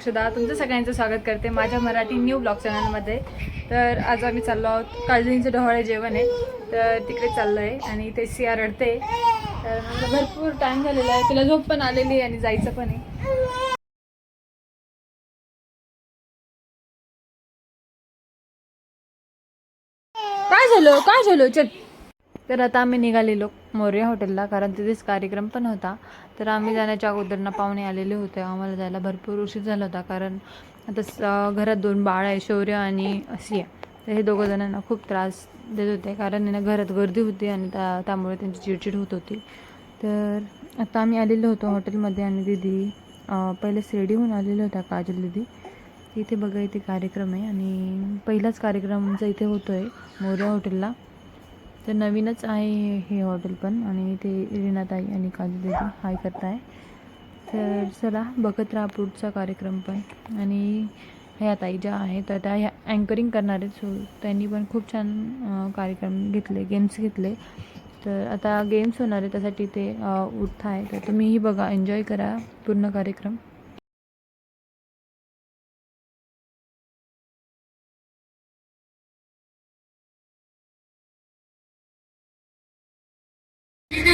अक्षदा तुमचं सगळ्यांचं स्वागत करते माझ्या मराठी न्यू ब्लॉग चॅनलमध्ये। तर आज आम्ही चाललो आहोत, काळजींचं डोहाळे जेवण आहे तर तिकडे चाललो आहे आणि ते सिया रडते। तर मला भरपूर टाइम झालेला आहे, तिला झोप पण आलेली आहे आणि जायचं पण आहे। काय झालं चल। तर आता आम्ही निघालेलो मोर्या हॉटेलला, कारण तिथेच कार्यक्रम पण होता। तर आम्ही जाण्याच्या अगोदरना पाहुणे आलेले होते, आम्हाला जायला भरपूर उशीर झाला होता, कारण आता घरात 2 बाळ आहे, शौर्य आणि सिया। तर हे दोघं जणांना खूप त्रास देत होते, कारण घरात गर्दी होती आणि त्यामुळे त्यांची चिडचिड होत होती। तर आता आम्ही आलेलो होतो हॉटेलमध्ये आणि दीदी पहिले शिर्डीहून आलेल्या होत्या, काजल दीदी। इथे बघा इथे कार्यक्रम आहे आणि पहिलाच कार्यक्रमचा इथे होतो आहे मोर्या हॉटेलला। तर नवीनच आहे हे हॉटेल पण, आणि ते रीनाताई आणि काजल दीदी हाय करताय। तर चला बघत राहा पुढचा कार्यक्रम पण। आणि ह्या ताई ज्या आहेत तर त्या ह्या अँकरिंग करणार आहेत, सो त्यांनी पण खूप छान कार्यक्रम घेतले, गेम्स घेतले। तर आता गेम्स होणार आहे त्यासाठी ते उठत आहे, तर तुम्हीही बघा, एन्जॉय करा पूर्ण कार्यक्रम।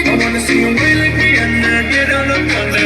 I wanna see you really be and get on up on the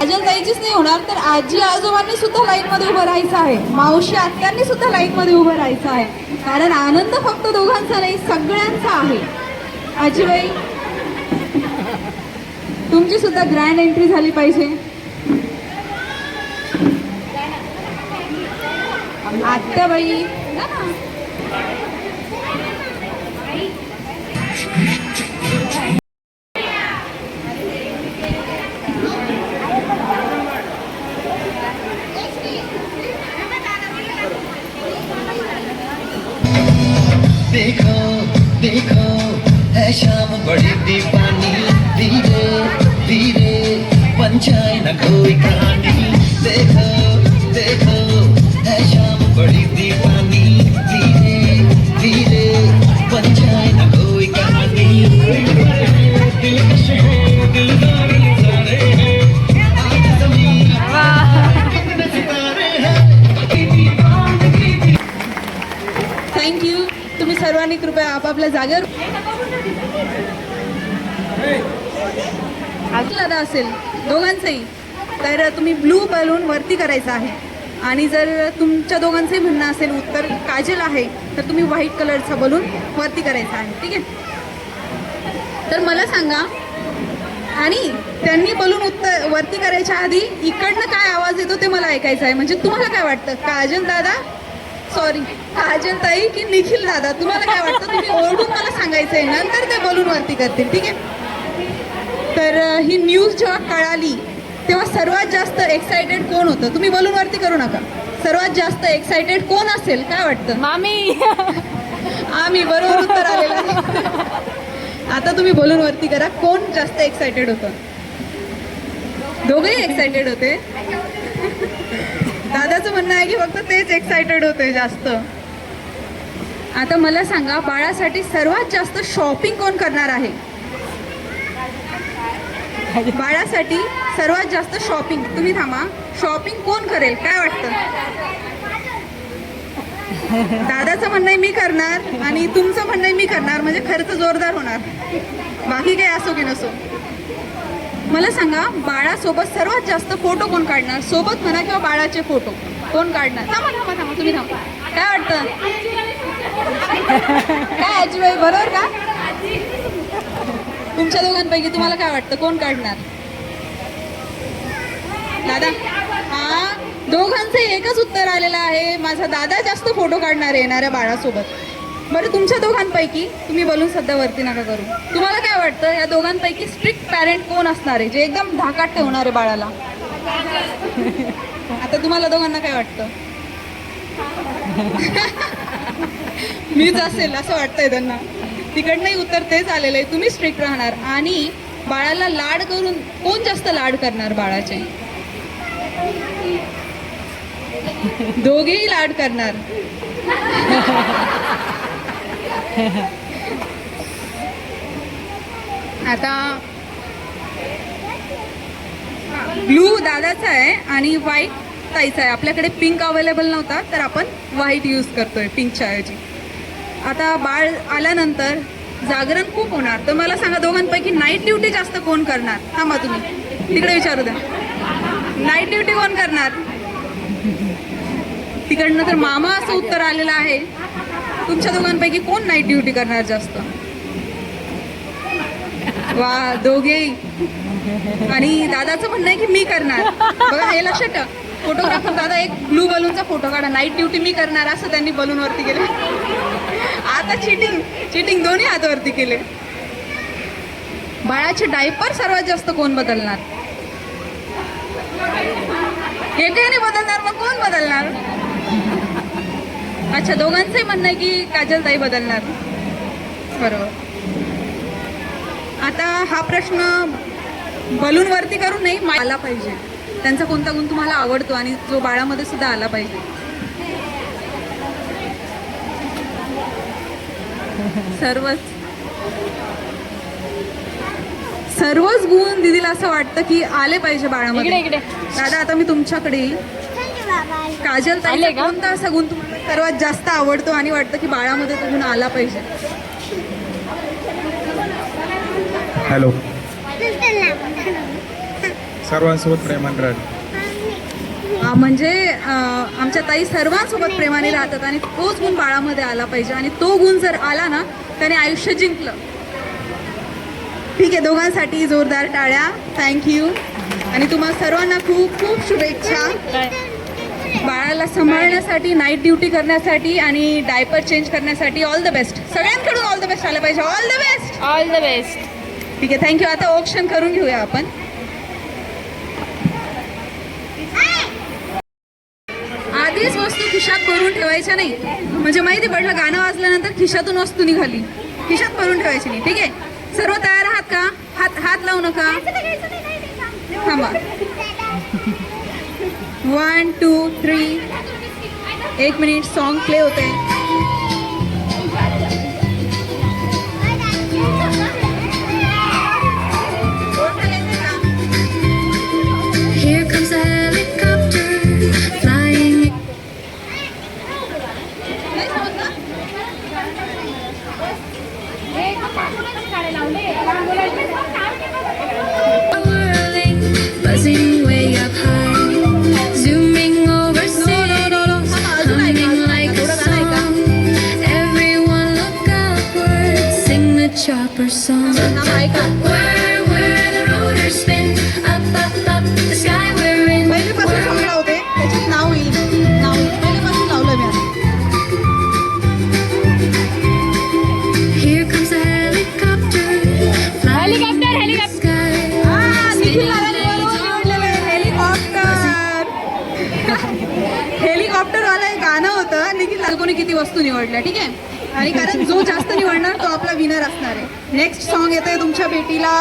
Kajal ताईचीच नाही होणार तर आजी आजोबांनी सुद्धा लाईन मध्ये उभं राहायचं आहे, मावशी आत्यांनी सुद्धा लाईन मध्ये उभं राहायचं आहे, कारण आनंद फक्त दोघांचा नाही सगळ्यांचा आहे। आजीबाई तुमची सुद्धा ग्रँड एंट्री झाली पाहिजे। आत्याबाई ना ना. देखो देखो है शाम बड़ी दीवानी धीरे धीरे बन जाए न कोई कहानी देखो देखो है शाम बड़ी दीवानी धीरे धीरे बन जाए न कोई कहानी दिलकश है दिलदार नजारे हैं आज ज़मीन कितने सितारे हैं थँक्यू. तुम्ही सर्वांनी कृपया आपापल्या जागेवर दादा असेल दोघांचंही तर तुम्ही ब्लू बलून वरती करायचं आहे आणि जर तुमच्या दोघांचंही म्हणणं असेल उत्तर काजल आहे तर तुम्ही व्हाईट कलरचा बलून वरती करायचा आहे. ठीक आहे. तर मला सांगा आणि त्यांनी बलून उत्तर वरती करायच्या आधी इकडनं काय आवाज येतो ते मला ऐकायचं आहे. म्हणजे तुम्हाला काय वाटतं काजल दादा सॉरी काजल ताई की निखिल दादा तुम्हाला काय वाटतं तुम्ही ओरडून मला सांगायचं आहे नंतर ते बलून वरती करतील. ठीक आहे. तर ही न्यूज जेव्हा कळाली तेव्हा सर्वात जास्त एक्सायटेड कोण होतं. तुम्ही बलून वरती करू नका. सर्वात जास्त एक्सायटेड कोण असेल काय वाटतं. मामी. आम्ही बरोबर उत्तर आलेलं आहे. आता तुम्ही बलून वरती करा. कोण जास्त एक्सायटेड होतं. दोघेही एक्सायटेड होते. दादाचं म्हणणं आहे की फक्त तेच एक्सायटेड होते जास्त. आता मला सांगा बाळासाठी सर्वात जास्त शॉपिंग कोण करणार आहे. बाळासाठी सर्वात जास्त शॉपिंग तुम्ही थांबा शॉपिंग कोण करेल काय वाटतं. दादाचं म्हणणं आहे मी करणार आणि तुमचं म्हणणं आहे मी करणार म्हणजे खर्च जोरदार होणार. बाकी काही असो की नसो मला सांगा बाळासोबत सर्वात जास्त फोटो कोण काढणार. सोबत म्हणा किंवा बाळाचे फोटो कोण काढणार. थांबा थांबा थांबा तुम्ही थांबा. काय वाटतं काय आजीबाई बरोबर का. तुमच्या दोघांपैकी तुम्हाला काय वाटतं कोण काढणार. दादा हा दोघांचं एकच उत्तर आलेलं आहे. माझा दादा जास्त फोटो काढणार येणाऱ्या बाळासोबत. बरं तुमच्या दोघांपैकी तुम्ही बोलून सध्या वरती नका करू. तुम्हाला काय वाटतं या दोघांपैकी स्ट्रिक्ट पॅरेंट कोण असणार आहे जे एकदम धाकात ठेवणार आहे बाळाला. आता तुम्हाला दोघांना काय वाटतं. मीच असेल असं वाटतंय त्यांना. तिकडनंही उत्तर तेच आलेलं आहे. तुम्ही स्ट्रिक्ट राहणार आणि बाळाला लाड करून कोण जास्त लाड करणार बाळाचे. दोघेही लाड करणार. आता ब्लू दादाचा आहे आणि व्हाईट ताईचा आहे. आपल्याकडे पिंक अवेलेबल नव्हता तर आपण व्हाईट यूज करतोय पिंकच्या ऐवजी. आता बाळ आल्यानंतर जागरण खूप होणार तर मला सांगा दोघांपैकी नाईट ड्युटी जास्त कोण करणार. थांबा तुम्ही तिकडे विचारू द्या. नाईट ड्युटी कोण करणार. तिकडनं तर मामा असं उत्तर आलेलं आहे. तुमच्या दोघांपैकी कोण नाईट ड्युटी करणार जास्त. वा दोघेही. आणि दादाचं म्हणणं आहे की मी करणार. बघा हे लक्षात ठेवा. फोटोग्राफर दादा एक ब्लू बलूनचा फोटो काढा. नाईट ड्युटी मी करणार असं त्यांनी बलून वरती केले. आता चिटिंग दोन्ही हातावरती केले. बाळाचे डायपर सर्वात जास्त कोण बदलणार. एकही नाही बदलणार मग कोण बदलणार. अच्छा दोघांचंही म्हणणं आहे की काजल ताई बदलणार. बरोबर. आता हा प्रश्न बलून वरती करून नाही आला पाहिजे. त्यांचा कोणता गुण तुम्हाला आवडतो आणि जो बाळामध्ये सुद्धा आला पाहिजे. सर्वच गुण दिदीला असं वाटतं की आले पाहिजे बाळामध्ये. इकडे दादा आता मी तुमच्याकडे येईल. काजल ताई कोणता असा गुण तुम्हाला सर्वात जास्त आवडतो आणि वाटतं की बाळामध्ये तो गुण आला पाहिजे. हॅलो सर्वांसोबत प्रेमाने राहत. म्हणजे आमच्या ताई सर्वांसोबत प्रेमाने राहतात आणि तोच गुण बाळामध्ये आला पाहिजे आणि तो गुण जर आला ना त्याने आयुष्य जिंकलं. ठीक आहे दोघांसाठी जोरदार टाळ्या. थँक्यू आणि तुम्हाला सर्वांना खूप खूप शुभेच्छा. बाळाला सांभाळण्यासाठी, नाईट ड्युटी करण्यासाठी आणि डायपर चेंज करण्यासाठी ऑल द बेस्ट. सगळ्यांकडून ऑल द बेस्ट आलं पाहिजे. All the best. All the best. ठीक आहे, थँक्यू. आता ऑप्शन करून घेऊया आपण. आधीच वस्तू खिशात भरून ठेवायच्या नाही, म्हणजे माहिती पडलं गाणं वाजल्यानंतर खिशातून वस्तू निघाली, खिशात भरून ठेवायची नाही. ठीक आहे, सर्व तयार आहात का? हात लावू नका, थांबा. 1 2 3. 1 मिनिट, सॉन्ग प्ले होते. Here comes a helicopter flying. Whirling, buzzing way up high, zooming over cities, humming like a song. Everyone look upward, sing the chopper song. Where the rotors spin, up, up, up, the sky we're in. पहिल्यापासून song लावते, त्याच्यात नाव येईल. पहिल्यापासून लावलं मी आता. Here comes a helicopter flying in the sky. Nikhil Narayan बरोबर निवडलेलं आहे. Helicopter. हेलिकॉप्टरवालं एक गाणं होतं. निखिल कोणी किती वस्तू निवडल्या, ठीक आहे. आणि कारण जो जास्त निवडणार तो आपला विनर असणार आहे. नेक्स्ट सॉन्ग येतंय तुमच्या बेटीला.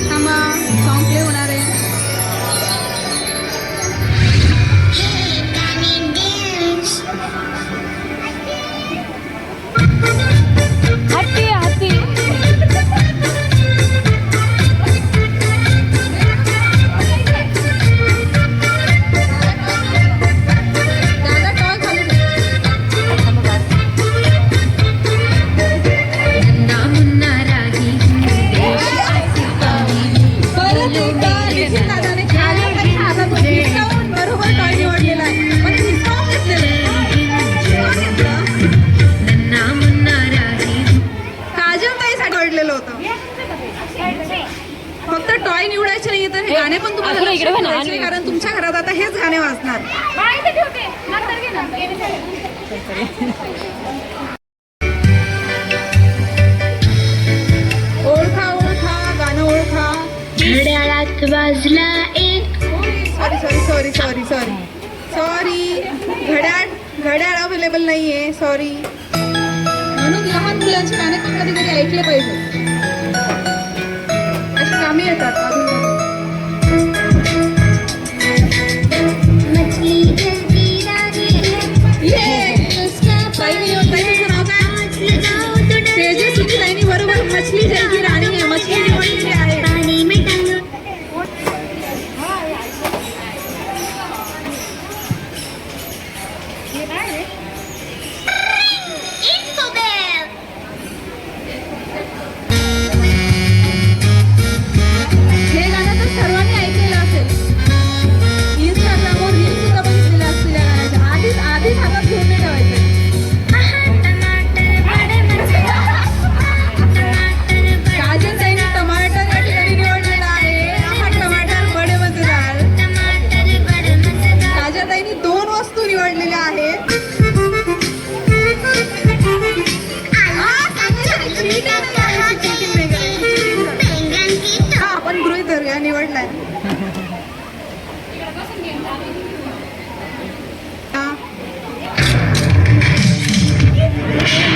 थांबा, सॉन्ग प्ले होणार आहे. हत्ती हत्ती. दादा टॉय खाली ठेव. नामुन्ना राही देश परत एकदा निखिल दादाने खाली काही हातातून हिसकावून बरोबर टॉय निवडलेला आहे. पण हिसकावून घेतलेलं आहे. नामुन्ना राही. काजल ताईसाठी निवडलेलं होतं. फक्त टॉय निवडायचे नाही तर हे गाणे पण तुम्हाला आखिर इकडे लक्षात बघ ना. ठेवायचे, कारण तुमच्या घरात आता हेच गाणे वाजणार. ओळखा ओळखा गाणं ओळखा. घड्याळात वाजला एक. Sorry sorry sorry sorry sorry sorry घड्याळ अवेलेबल नाहीये. सॉरी. म्हणून लहान मुलांची गाणे पण कधी कधी ऐकले पाहिजे. अशी कामे येतात अधून. मछली जलती राहे. ताईचं नाव काय? तेजस्वी ताईनी बरोबर मछली जल की राणी आहे. मछली निवडलेली आहे. पाणी में टांग. हे गाणं तर सर्वांनी ऐकलेलं असेल. इंस्टाग्रामवर रील सुद्धा बघितलेल्या असतील या गाण्याच्या. आधीच हातात घेऊन नाही ठेवायचं. टमाटर बड़े मजेदार. काजल ताईने टमाटर या ठिकाणी निवडलेला आहे. हा टमाटर बडे मजेदार. टमाटर बड़े मजेदार. काजल ताईने 2 वस्तू निवडलेल्या आहेत. हा आपण गृहीत धरूया निवडलाय.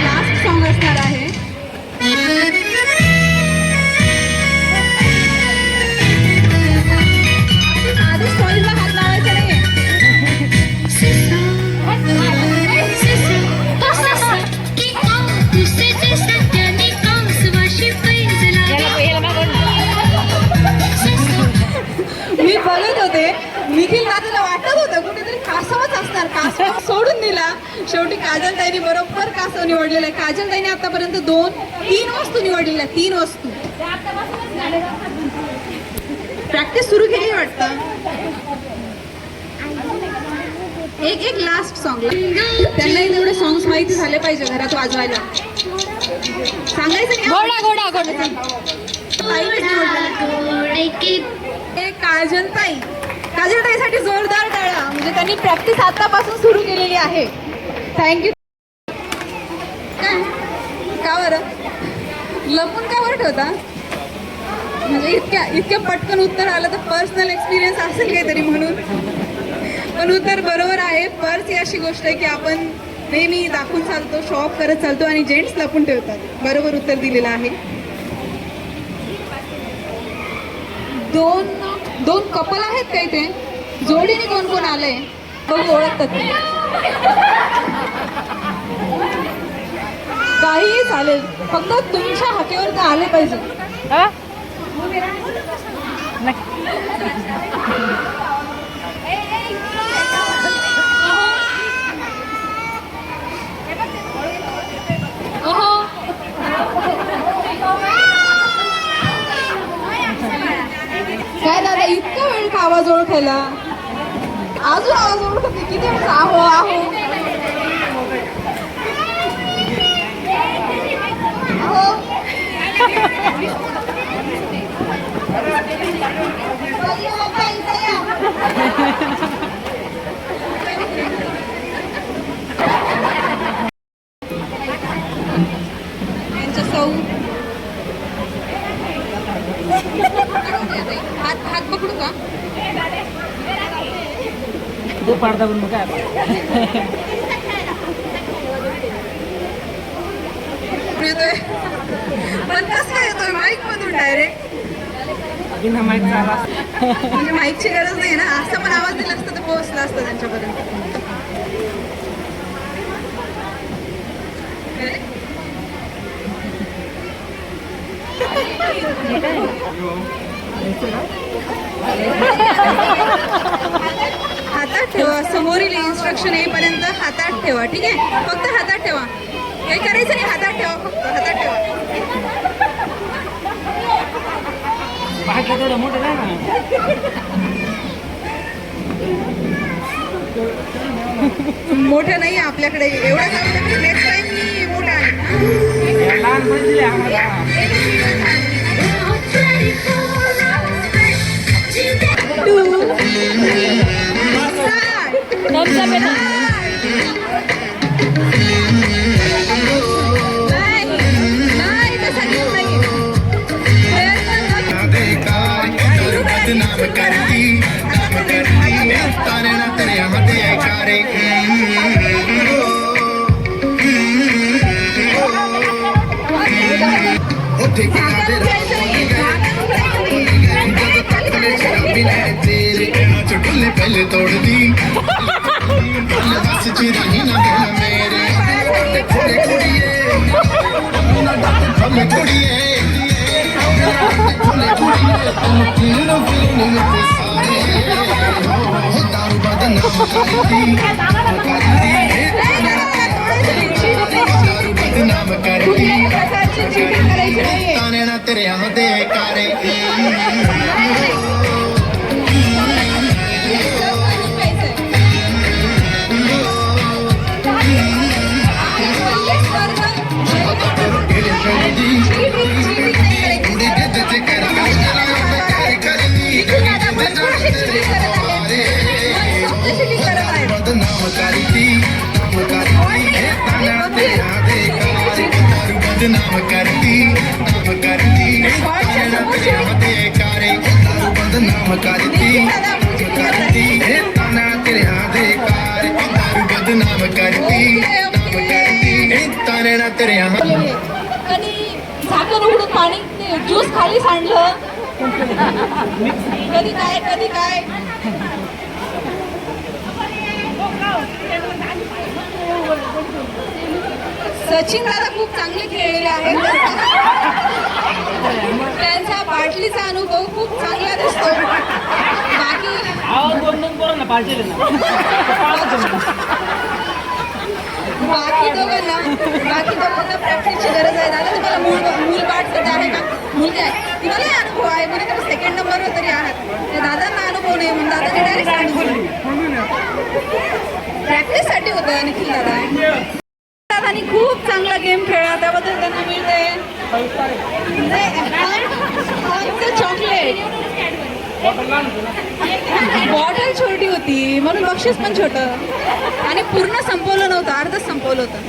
लास्ट सॉन्ग असणार आहे. आधीच टॉयला हात लावायचा नाहीये. मी बघत होते, निखिल दादाला वाटत होतं कुठेतरी कासवच असणार. कासव सोडून दिला. शेवटी काजल ताईने बरोबर कासव निवडलेला आहे. काजल ताईने आतापर्यंत 3 वस्तू निवडलेल्या. 3 वस्तू. प्रॅक्टिस सुरू केली वाटतं. एक लास्ट सॉन्ग. त्यांना तेवढे सॉंग्स माहिती झाले पाहिजे घरात वाजवायला. सांगायचं घोडा घोडा घोडा. ताईनेच निवडलेलं. हे काजलताईसाठी जोरदार टाळ्या. म्हणजे त्यांनी प्रॅक्टिस आतापासून सुरू केलेली आहे. थँक्यू. काय का बरं लपून का बरं ठेवता? म्हणजे इतक्या पटकन उत्तर आलं तर पर्सनल एक्सपिरियन्स असेल काहीतरी म्हणून. पण उत्तर बरोबर आहे. पर्स ही अशी गोष्ट आहे की आपण नेहमी दाखवून चालतो, शो ऑफ करत चालतो आणि जेंट्स लपून ठेवतात. बरोबर उत्तर दिलेलं आहे. दोन कपल आहेत काय ते जोडीने कोण कोण आले बघू ओळखतात ते. काहीही चालेल फक्त तुमच्या हाकेवर ते आले पाहिजे. काय दादा इतका वेळ का आवाज ओळखायला? अजून आवाज ओळखते किती वेळ? आहो आहो यांच्या सौ हात पकडू का? येतोय पण कसं काय येतोय माईक मधून डायरेक्ट? म्हणजे माईकची गरज नाही ना. असं पण आवाज दिला असतं तर पोहोचला असतं त्यांच्यापर्यंत. हातात ठेवा. समोरील इन्स्ट्रक्शन येईपर्यंत हातात ठेवा. ठीक आहे फक्त हातात ठेवा. काही करायचं नाही. हातात ठेवा. फक्त हातात ठेवा. मोठं नाही आपल्याकडे एवढं जाऊ. नेक्स्ट टाइम मी मोठं नाम करती तारे ना तेरे यहाँ दे कारे उठे के आधे जब तक ले शराबी ले तेरे चुटकुले पहले तोड़ दी बस चिराही ना देना मेरे थोड़े कुड़िए थोड़े कुड़िए दारू बदनाम करती ताने ना तेरे यहाँ दे कारे बदनाम करती बदनाम करती बदनाम करती ताना तेरे हाथे कार बदनाम करती ताने ना तेरे यहाँ. कधी झाकण उघडून पाणी ज्यूस खाली सांडलं. कधी काय सचिन दादा खूप चांगले खेळलेले आहेत. त्यांचा बाटलीचा अनुभव खूप चांगला दिसतो. बाकी दोघांना प्रॅक्टिसची गरज आहे. दादा तुम्हाला मूल पाठ आहे का? मुलगा आहे तुम्हाला अनुभव आहे म्हणजे तुम्ही सेकंड नंबरवर तरी आहात. दादांना अनुभव नाही म्हणून दादाने डायरेक्ट सांगितलं. प्रॅक्टिससाठी होतं निखिल दादा. दादानी खूप चांगला गेम खेळला त्याबद्दल त्यांना मिळते. बॉटल छोटी होती म्हणून बक्षीस पण छोटं आणि पूर्ण संपवलं नव्हतं, अर्धच संपवलं होतं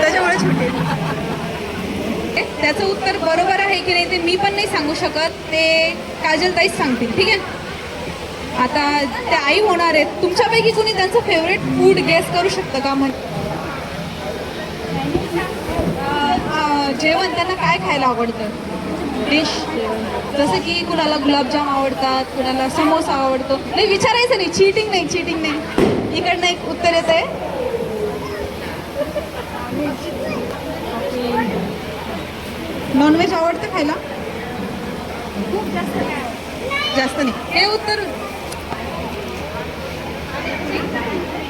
त्याच्यामुळे छोटे. त्याचं उत्तर बरोबर आहे की नाही ते मी पण नाही सांगू शकत, ते काजलताईच सांगतील. ठीक आहे, आता त्या आई होणार आहेत. तुमच्यापैकी कुणी त्यांचं फेवरेट फूड गेस करू शकतं का? जेवण त्यांना काय खायला आवडतं? डिश जसं की कुणाला गुलाबजाम आवडतात, कुणाला समोसा आवडतो. नाही विचारायचं नाही, चीटिंग नाही, चीटिंग नाही. इकडनं एक उत्तर येत आहे. नॉनव्हेज आवडतं खायला? जास्त नाही. हे उत्तर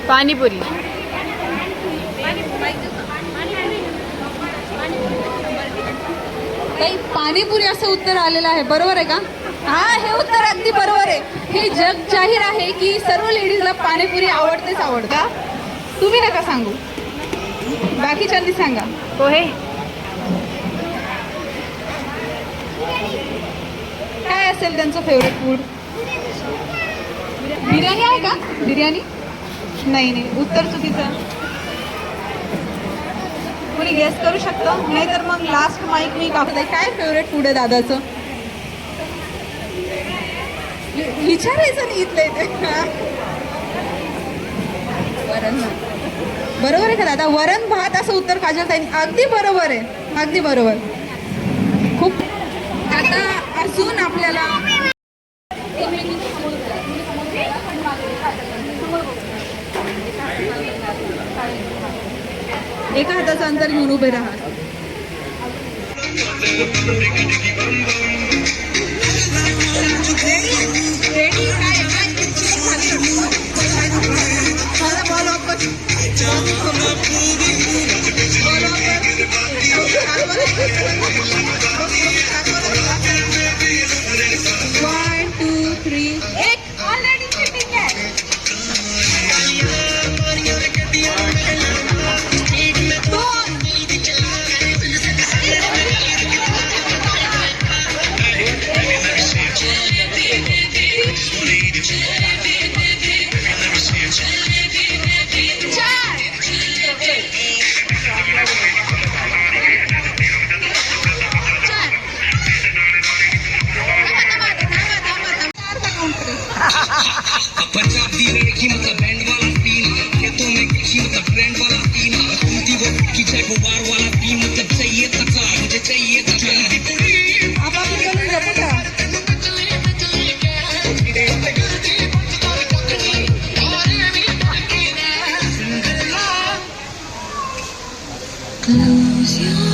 पाणीपुरी. काही पाणीपुरी असं उत्तर आलेलं आहे. बरोबर आहे का? हा, हे उत्तर अगदी बरोबर आहे. हे जग जाहीर आहे की सर्व लेडीजला पाणीपुरी आवडतेच आवडतं. तुम्ही नका सांगू, बाकीच्यांनी सांगा. पोहे. काय असेल त्यांचं फेवरेट फूड? बिर्याणी आहे का? बिर्याणी नाही, नाही, उत्तर चुकीचं. कोणी गेस करू शकतं? नाहीतर मग लास्ट माईक मी कापते. काय फेवरेट फूड आहे दादाचं? विचारायचं नाही इथलं इथे. वरण भात. बरोबर आहे का दादा? वरण भात असं उत्तर काजलताई. अगदी बरोबर आहे, अगदी बरोबर. खूप. आता अजून आपल्याला एका हाताचं अंतर घेऊन उभे राहा. One, two, three. एक ऑलरेडी चिटिंग आहे. पंजाब दी लड़की मतलब बैंड वाला सीन, खेतों में कृषि मतलब ट्रेंड वाला सीन, घूमती वो की जगुआर वाला बीम मतलब चाहिए तथा मुझे चाहिए तथा. आपापली बोलून जपू का?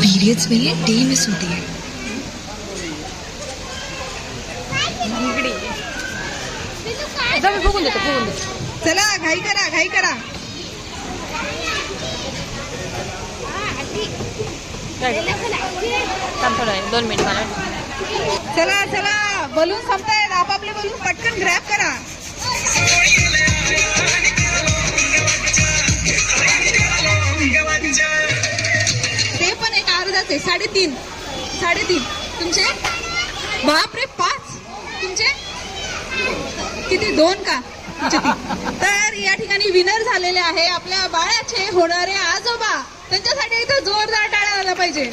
पीरियड्स में डे मिस होती है. फुगून देतो, फुगून देतो. चला घाई करा, घाई करा. थांब थोडं आहे, 2 मिनिट मला. चला चला, बलून संपतायत. आपापले बलून पटकन ग्रॅब करा. ते पण एक अर्धाच आहे. 3.5 3.5 तुमचे. बापरे, 5 तुमचे. किती? 2 का? तुमचे 3. तर या ठिकाणी विनर झालेले आहे आपल्या बाळाचे होणारे आजोबा. त्यांच्यासाठी इथं जोरदार टाळ्या झाला पाहिजे.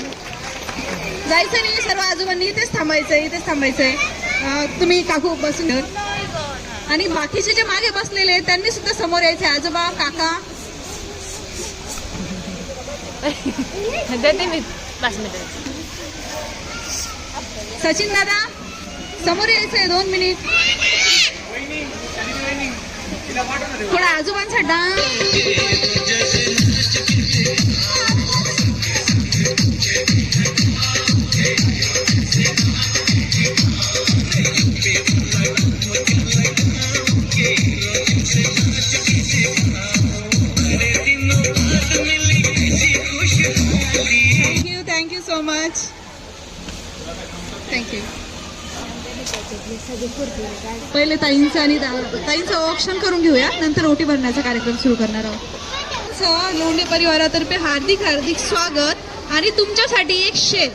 जायचं नाही सर्व आजोबांनी, इथेच थांबायचंय, इथेच थांबायचंय. तुम्ही काकू बसून घ्या. आणि बाकीचे जे मागे बसलेले आहेत त्यांनी सुद्धा समोर यायचे. आजोबा, काका. देते मी 5 मिनिट. सचिन दादा समोर यायचंय, 2 मिनिट. थोडा आजोबांचा dance. Thank you so much. Thank you. पहिले ताईंचं आणि ताईंचं ऑप्शन करून घेऊया, नंतर ओटी भरण्याचा कार्यक्रम सुरू करणार आहोत. लोंढे परिवारातर्फे हार्दिक हार्दिक स्वागत. आणि तुमच्यासाठी एक शेर.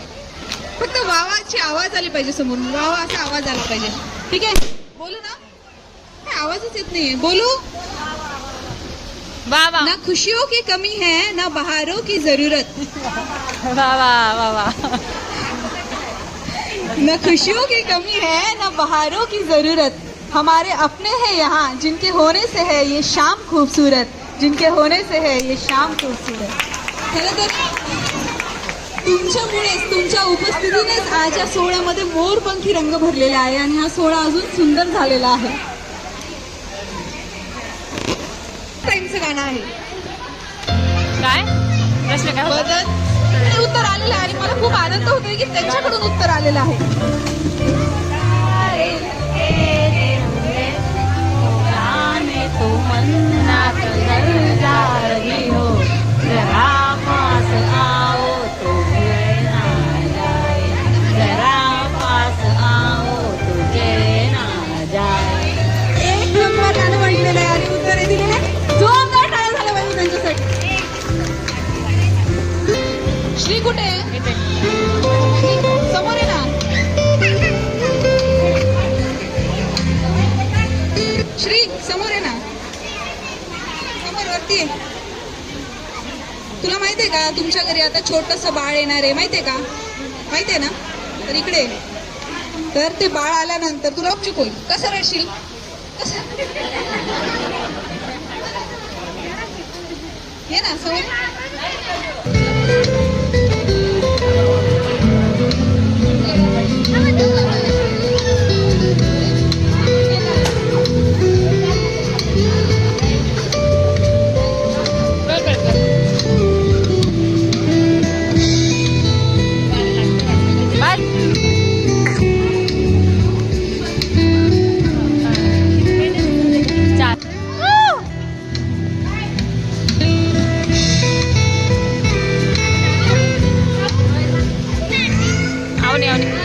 फक्त वावाची आवाज आली पाहिजे समोरून, वावा असा आवाज आला पाहिजे. ठीक आहे, बोलू ना? काय आवाजच येत नाहीये, बोलू? वा वा ना खुशियों की कमी है ना बहारों की जरूरत. वा वा वा वा. न खुशियों की कमी है न बहारों की जरूरत. हमारे अपने हैं यहाँ जिनके होने से है ये शाम खूबसूरत. जिनके होने से है ये शाम खूबसूरत. खरं तर तुमच्यामुळेच, तुमच्या उपस्थितीनेच आज या सोहळ्यामध्ये मोरपंखी रंग भरलेला आहे आणि हा सोहळा अजून सुंदर झालेला आहे. टाइमचं गाणं आहे. काय प्रश्न काय होता? बदल तिकडे उत्तर आलेलं आहे आणि मला खूप आनंद होतोय की त्यांच्याकडून उत्तर आलेलं आहे. एक नंबर गाणं म्हटलेलं आहे आणि उत्तरे दिलेले आहे. जोरदार टाळ्या झाल्या पाहिजे त्यांच्यासाठी. श्री कुठे आहे? समोर आहे ना? श्री समोर आहे ना? समोर वरती आहे. तुला माहितीये का तुमच्या घरी आता छोटंसं बाळ येणार आहे, माहितीये का? माहितीये ना? तर इकडे ये. तर ते बाळ आल्यानंतर तुला चुक होईल. कसं रडशील? कसं? ये ना समोर.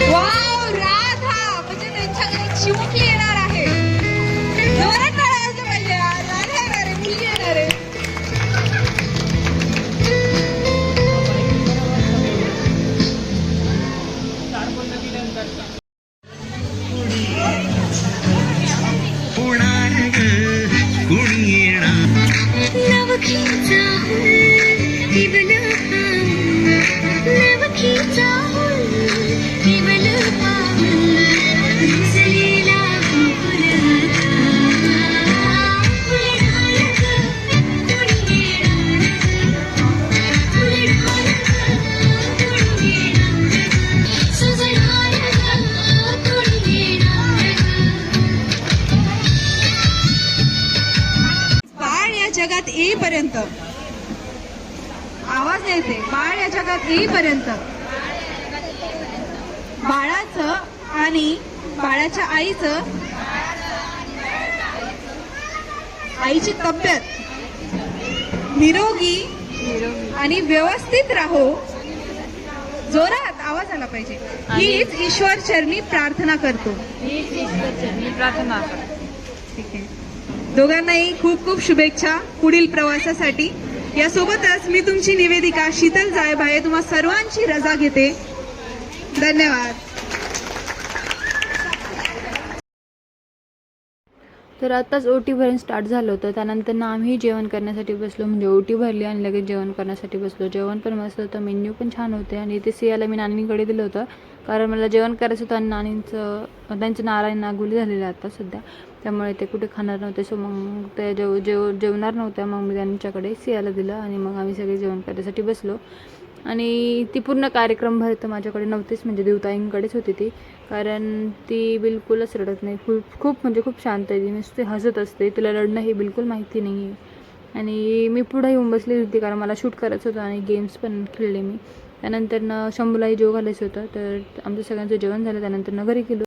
वाव, राधा म्हणजे त्यांच्याकडे चिमुकली येणार आहे. जोरात टाळ्या वाजल्या पाहिजे. राधा येणार आहे, मुलगी येणार आहे. होणार ग कुणी येणार नवखीचा केवल पाऊल, नवखीचा केवल पाऊल, रुजलेला फुलहार फुलढाल कुणी येणार, फुलढाल कुणी येणार, सुजणार कुणी येणार. बाळ या जगात येईपर्यंत, आवाज नाही येते, बाळ या जगात येईपर्यंत बाळाचं आणि बाळाच्या आईची तब्येत निरोगी आणि व्यवस्थित राहो. जोरात आवाज आला पाहिजे. हीच ईश्वर चरणी प्रार्थना करतो. मी प्रार्थना करतो. ठीक आहे. दोघांनाही खूप खूप शुभेच्छा पुढील प्रवासासाठी. यासोबतच मी तुमची निवेदिका शीतल जायभाये तुम्हा सर्वांची रजा घेते. धन्यवाद. तर आत्ताच ओटी भरण स्टार्ट झालं होतं. त्यानंतर आम्ही जेवण करण्यासाठी बसलो, म्हणजे ओटी भरली आणि लगेच जेवण करण्यासाठी बसलो. जेवण पण मस्त होतं, मेन्यू पण छान होते. आणि ते सियाला मी नानींकडे दिलं होतं कारण मला जेवण करायचं होतं आणि त्यांचं नारायण नागोली झालेलं आता सध्या, त्यामुळे ते कुठे खाणार नव्हते. सो मग ते जेवणार नव्हत्या. मग मी त्यांच्याकडे सियाला दिलं आणि मग आम्ही सगळे जेवण करण्यासाठी बसलो. आणि ती पूर्ण कार्यक्रमभर तर माझ्याकडे नव्हतीच, म्हणजे देवताईंकडेच होती ती, कारण ती बिलकुलच रडत नाही. खूप म्हणजे खूप शांत आहे ती, नुसते हसत असते. तिला रडणं हे बिलकुल माहिती नाही आहे. आणि मी पुढे येऊन बसली होती कारण मला शूट करायचं होतं आणि गेम्स पण खेळले मी. त्यानंतर शंभूलाही जेव घालायचं होतं. तर आमचं सगळ्यांचं जेवण झालं. त्यानंतर घरी गेलो.